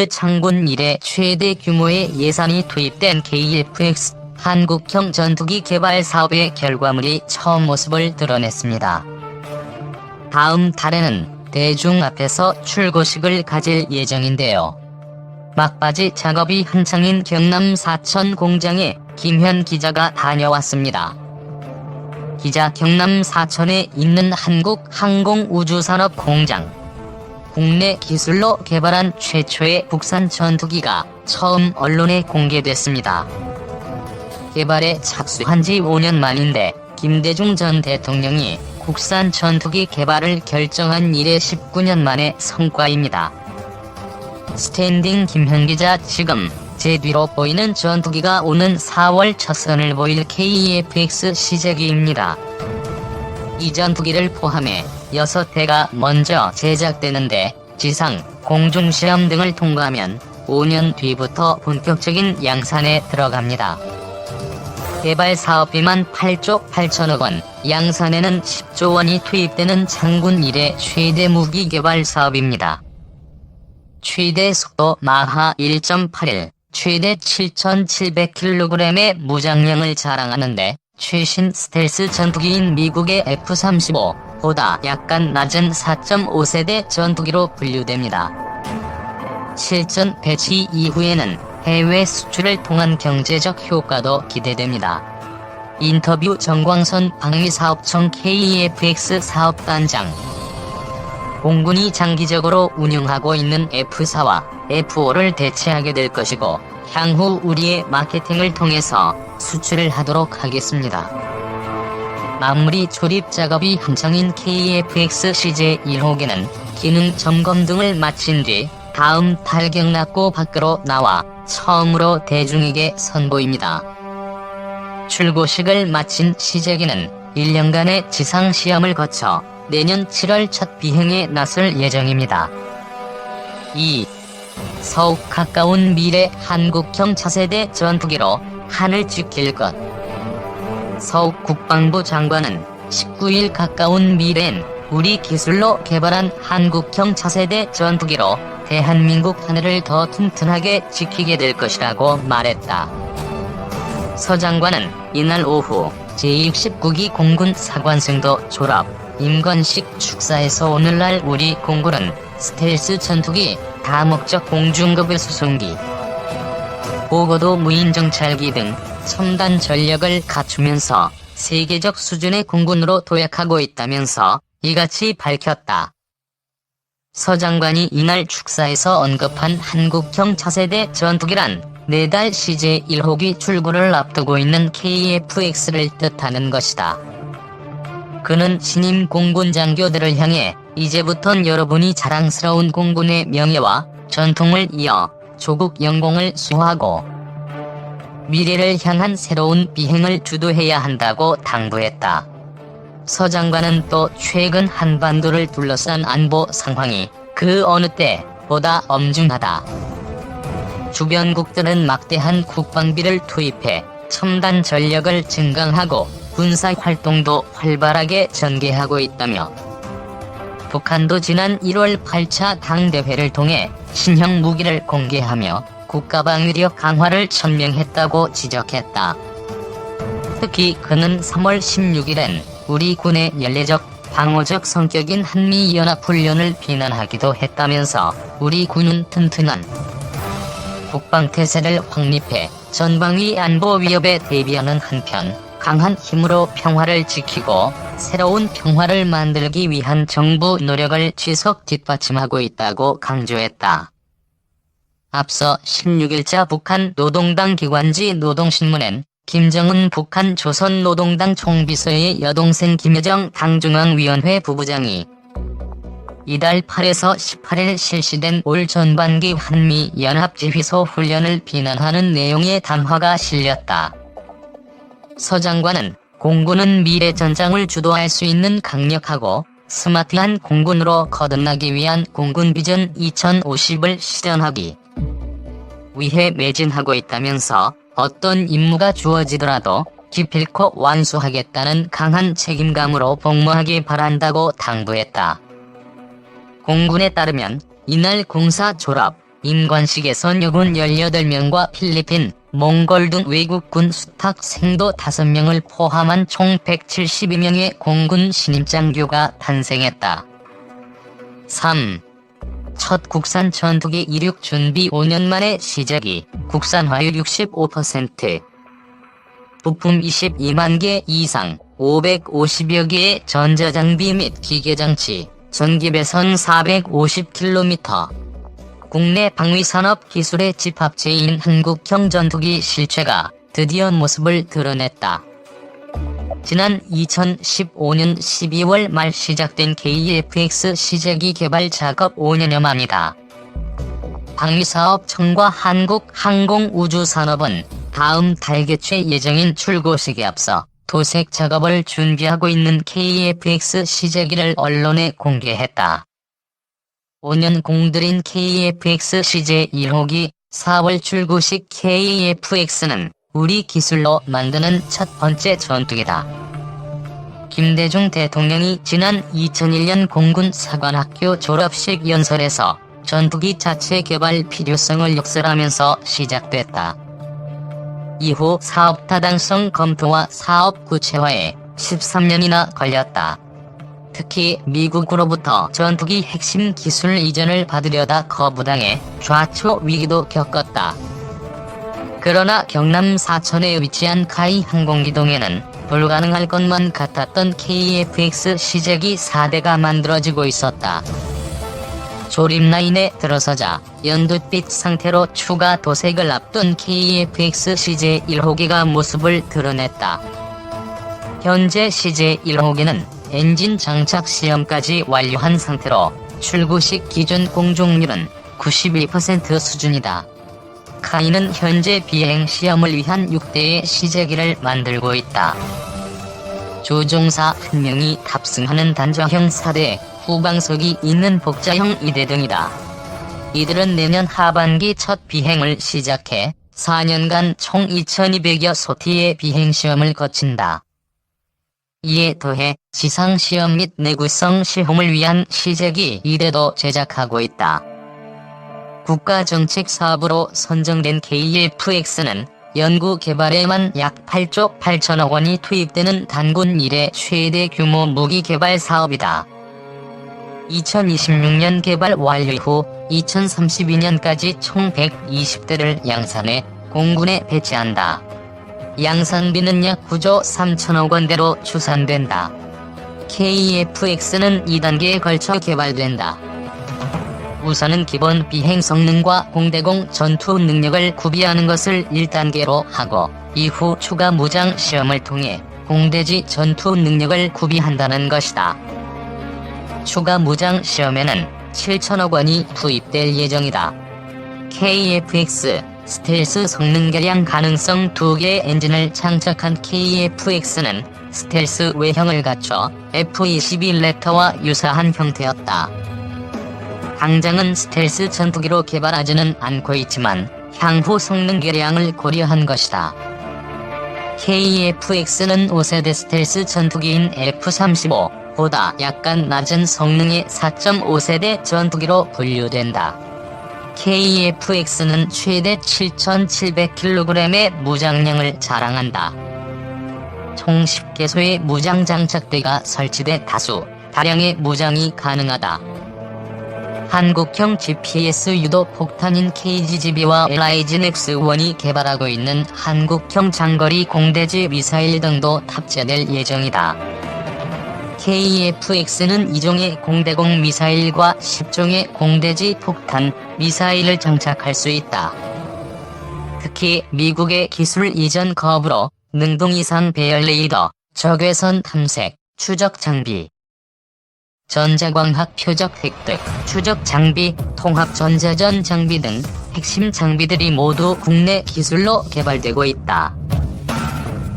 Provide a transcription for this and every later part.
장군 이래 최대 규모의 예산이 투입된 KF-X 한국형 전투기 개발 사업의 결과물이 처음 모습을 드러냈습니다. 다음 달에는 대중 앞에서 출고식을 가질 예정인데요. 막바지 작업이 한창인 경남 사천 공장에 김현 기자가 다녀왔습니다. 기자 경남 사천에 있는 한국항공우주산업 공장. 국내 기술로 개발한 최초의 국산 전투기가 처음 언론에 공개됐습니다. 개발에 착수한 지 5년 만인데 김대중 전 대통령이 국산 전투기 개발을 결정한 이래 19년 만의 성과입니다. 스탠딩 김현 기자, 지금 제 뒤로 보이는 전투기가 오는 4월 첫 선을 보일 KF-X 시제기입니다. 이 전투기를 포함해 6대가 먼저 제작되는데 지상, 공중시험 등을 통과하면 5년 뒤부터 본격적인 양산에 들어갑니다. 개발 사업비만 8조 8천억 원, 양산에는 10조 원이 투입되는 장군 이래 최대 무기 개발 사업입니다. 최대 속도 마하 1.81, 최대 7,700kg의 무장량을 자랑하는데 최신 스텔스 전투기인 미국의 F-35보다 약간 낮은 4.5세대 전투기로 분류됩니다. 실전 배치 이후에는 해외 수출을 통한 경제적 효과도 기대됩니다. 인터뷰 정광선 방위사업청 KF-X 사업단장. 공군이 장기적으로 운용하고 있는 F-4와 F-5를 대체하게 될 것이고 향후 우리의 마케팅을 통해서 수출을 하도록 하겠습니다. 마무리 조립 작업이 한창인 KF-X CJ1호기는 기능 점검 등을 마친 뒤 다음 달 경납고 밖으로 나와 처음으로 대중에게 선보입니다. 출고식을 마친 시제기는 1년간의 지상시험을 거쳐 내년 7월 첫 비행에 나설 예정입니다. 2. 서욱 가까운 미래 한국형 차세대 전투기로 하늘 지킬 것. 서욱 국방부 장관은 19일 가까운 미래엔 우리 기술로 개발한 한국형 차세대 전투기로 대한민국 하늘을 더 튼튼하게 지키게 될 것이라고 말했다. 서 장관은 이날 오후 제69기 공군 사관생도 졸업, 임관식 축사에서 오늘날 우리 공군은 스텔스 전투기, 다목적 공중급의 수송기, 고고도 무인정찰기 등 첨단 전력을 갖추면서 세계적 수준의 공군으로 도약하고 있다면서 이같이 밝혔다. 서 장관이 이날 축사에서 언급한 한국형 차세대 전투기란 내달 CJ1호기 출고를 앞두고 있는 KF-X를 뜻하는 것이다. 그는 신임 공군 장교들을 향해 이제부턴 여러분이 자랑스러운 공군의 명예와 전통을 이어 조국 영공을 수호하고 미래를 향한 새로운 비행을 주도해야 한다고 당부했다. 서 장관은 또 최근 한반도를 둘러싼 안보 상황이 그 어느 때보다 엄중하다. 주변국들은 막대한 국방비를 투입해 첨단 전력을 증강하고 군사 활동도 활발하게 전개하고 있다며 북한도 지난 1월 8차 당대회를 통해 신형 무기를 공개하며 국가방위력 강화를 천명했다고 지적했다. 특히 그는 3월 16일엔 우리 군의 연례적 방어적 성격인 한미연합훈련을 비난하기도 했다면서 우리 군은 튼튼한 국방태세를 확립해 전방위 안보 위협에 대비하는 한편 강한 힘으로 평화를 지키고 새로운 평화를 만들기 위한 정부 노력을 지속 뒷받침하고 있다고 강조했다. 앞서 16일자 북한 노동당 기관지 노동신문엔 김정은 북한 조선노동당 총비서의 여동생 김여정 당중앙위원회 부부장이 이달 8에서 18일 실시된 올 전반기 한미연합지휘소 훈련을 비난하는 내용의 담화가 실렸다. 서 장관은 공군은 미래 전장을 주도할 수 있는 강력하고 스마트한 공군으로 거듭나기 위한 공군 비전 2050을 실현하기 위해 매진하고 있다면서 어떤 임무가 주어지더라도 기필코 완수하겠다는 강한 책임감으로 복무하기 바란다고 당부했다. 공군에 따르면 이날 공사 졸업, 임관식에선 여군 18명과 필리핀, 몽골 등 외국군 수탁생도 5명을 포함한 총 172명의 공군 신임장교가 탄생했다. 3. 첫 국산 전투기 이륙 준비 5년 만에 시작이, 국산화율 65%. 부품 22만 개 이상, 550여 개의 전자장비 및 기계장치, 전기배선 450km. 국내 방위산업 기술의 집합체인 한국형 전투기 실체가 드디어 모습을 드러냈다. 지난 2015년 12월 말 시작된 KF-X 시제기 개발 작업 5년여 만이다. 방위사업청과 한국항공우주산업은 다음 달 개최 예정인 출고식에 앞서 도색 작업을 준비하고 있는 KF-X 시제기를 언론에 공개했다. 5년 공들인 KF-X 시제 1호기 4월 출고식 KF-X는 우리 기술로 만드는 첫 번째 전투기다. 김대중 대통령이 지난 2001년 공군 사관학교 졸업식 연설에서 전투기 자체 개발 필요성을 역설하면서 시작됐다. 이후 사업 타당성 검토와 사업 구체화에 13년이나 걸렸다. 특히 미국으로부터 전투기 핵심 기술 이전을 받으려다 거부당해 좌초 위기도 겪었다. 그러나 경남 사천에 위치한 카이 항공기동에는 불가능할 것만 같았던 KF-X 시제기 4대가 만들어지고 있었다. 조립 라인에 들어서자 연두빛 상태로 추가 도색을 앞둔 KF-X 시제 1호기가 모습을 드러냈다. 현재 시제 1호기는 엔진 장착 시험까지 완료한 상태로 출고식 기준 공중률은 92% 수준이다. 카이는 현재 비행 시험을 위한 6대의 시제기를 만들고 있다. 조종사 1명이 탑승하는 단자형 4대, 후방석이 있는 복자형 2대 등이다. 이들은 내년 하반기 첫 비행을 시작해 4년간 총 2200여 소티의 비행시험을 거친다. 이에 더해 지상시험 및 내구성 시험을 위한 시제기 2대도 제작하고 있다. 국가정책 사업으로 선정된 KF-X는 연구 개발에만 약 8조 8천억 원이 투입되는 단군 이래 최대 규모 무기 개발 사업이다. 2026년 개발 완료 후 2032년까지 총 120대를 양산해 공군에 배치한다. 양산비는 약 9조 3천억 원대로 추산된다. KF-X는 2단계에 걸쳐 개발된다. 우선은 기본 비행 성능과 공대공 전투 능력을 구비하는 것을 1단계로 하고 이후 추가 무장 시험을 통해 공대지 전투 능력을 구비한다는 것이다. 추가 무장 시험에는 7천억 원이 투입될 예정이다. KF-X 스텔스 성능 개량 가능성 2개의 엔진을 장착한 KF-X는 스텔스 외형을 갖춰 F-22 랩터와 유사한 형태였다. 당장은 스텔스 전투기로 개발하지는 않고 있지만 향후 성능 개량을 고려한 것이다. KF-X는 5세대 스텔스 전투기인 F-35보다 약간 낮은 성능의 4.5세대 전투기로 분류된다. KF-X는 최대 7,700kg의 무장량을 자랑한다. 총 10개소의 무장 장착대가 설치돼 다량의 무장이 가능하다. 한국형 GPS 유도 폭탄인 KGB와 LIGN-X1이 개발하고 있는 한국형 장거리 공대지 미사일 등도 탑재될 예정이다. KF-X는 2종의 공대공 미사일과 10종의 공대지 폭탄 미사일을 장착할 수 있다. 특히 미국의 기술 이전 거부로 능동 이상 배열 레이더, 적외선 탐색, 추적 장비, 전자광학 표적 획득, 추적 장비, 통합 전자전 장비 등 핵심 장비들이 모두 국내 기술로 개발되고 있다.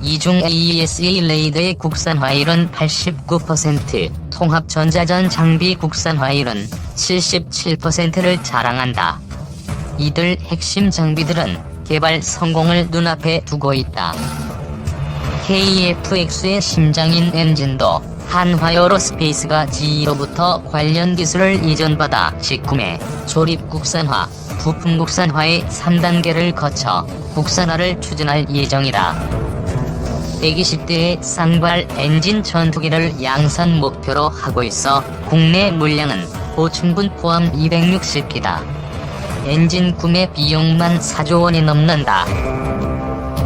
이중 AESA 레이더의 국산화율은 89%, 통합 전자전 장비 국산화율은 77%를 자랑한다. 이들 핵심 장비들은 개발 성공을 눈앞에 두고 있다. KF-X의 심장인 엔진도 한화에어로스페이스가 GE로부터 관련 기술을 이전받아 직구매, 조립 국산화, 부품 국산화의 3단계를 거쳐 국산화를 추진할 예정이다. 120대의 쌍발 엔진 전투기를 양산 목표로 하고 있어 국내 물량은 보충분 포함 260기다. 엔진 구매 비용만 4조 원이 넘는다.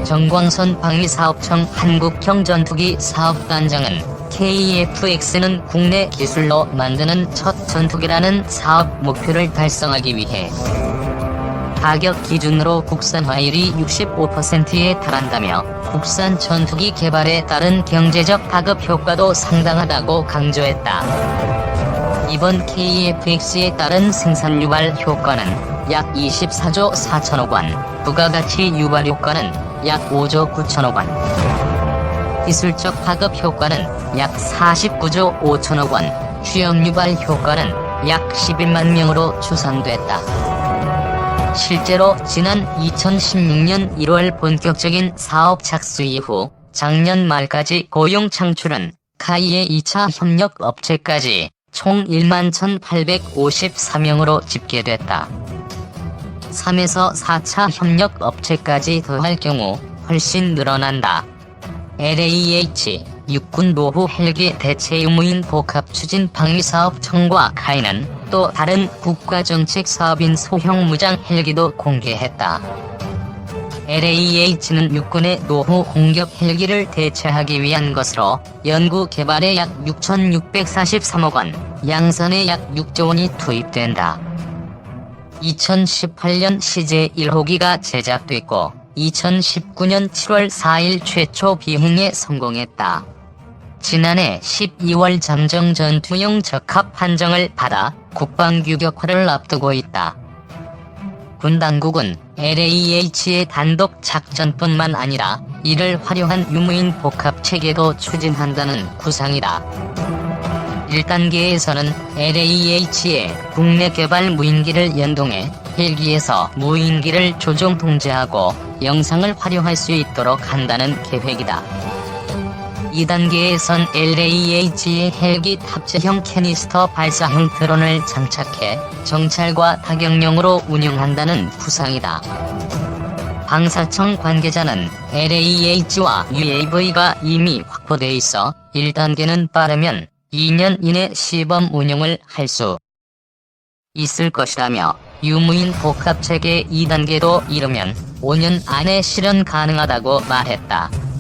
정광선 방위사업청 한국형 전투기 사업단장은 KF-X는 국내 기술로 만드는 첫 전투기라는 사업 목표를 달성하기 위해 가격 기준으로 국산화율이 65%에 달한다며 국산 전투기 개발에 따른 경제적 파급 효과도 상당하다고 강조했다. 이번 KF-X에 따른 생산 유발 효과는 약 24조 4천억 원, 부가가치 유발 효과는 약 5조 9천억 원, 기술적 파급 효과는 약 49조 5천억 원, 취업 유발 효과는 약 11만 명으로 추산됐다. 실제로 지난 2016년 1월 본격적인 사업 착수 이후 작년 말까지 고용 창출은 카이의 2차 협력 업체까지 총 11,854명으로 집계됐다. 3에서 4차 협력 업체까지 더할 경우 훨씬 늘어난다. LAH 육군 노후 헬기 대체 유무인 복합 추진 방위사업청과 카이는 또 다른 국가정책 사업인 소형 무장 헬기도 공개했다. LAH는 육군의 노후 공격 헬기를 대체하기 위한 것으로 연구 개발에 약 6,643억 원, 양산에 약 6조 원이 투입된다. 2018년 시제 1호기가 제작됐고 2019년 7월 4일 최초 비행에 성공했다. 지난해 12월 잠정 전투용 적합 판정을 받아 국방 규격화를 앞두고 있다. 군 당국은 LAH의 단독 작전뿐만 아니라 이를 활용한 유무인 복합 체계도 추진한다는 구상이다. 1단계에서는 LAH의 국내 개발 무인기를 연동해 헬기에서 무인기를 조종 통제하고 영상을 활용할 수 있도록 한다는 계획이다. 2단계에선 LAH의 헬기 탑재형 캐니스터 발사형 드론을 장착해 정찰과 타격용으로 운용한다는 구상이다. 방사청 관계자는 LAH와 UAV가 이미 확보돼 있어 1단계는 빠르면 2년 이내 시범 운용을 할 수 있을 것이라며 유무인 복합체계 2단계도 이르면 5년 안에 실현 가능하다고 말했다.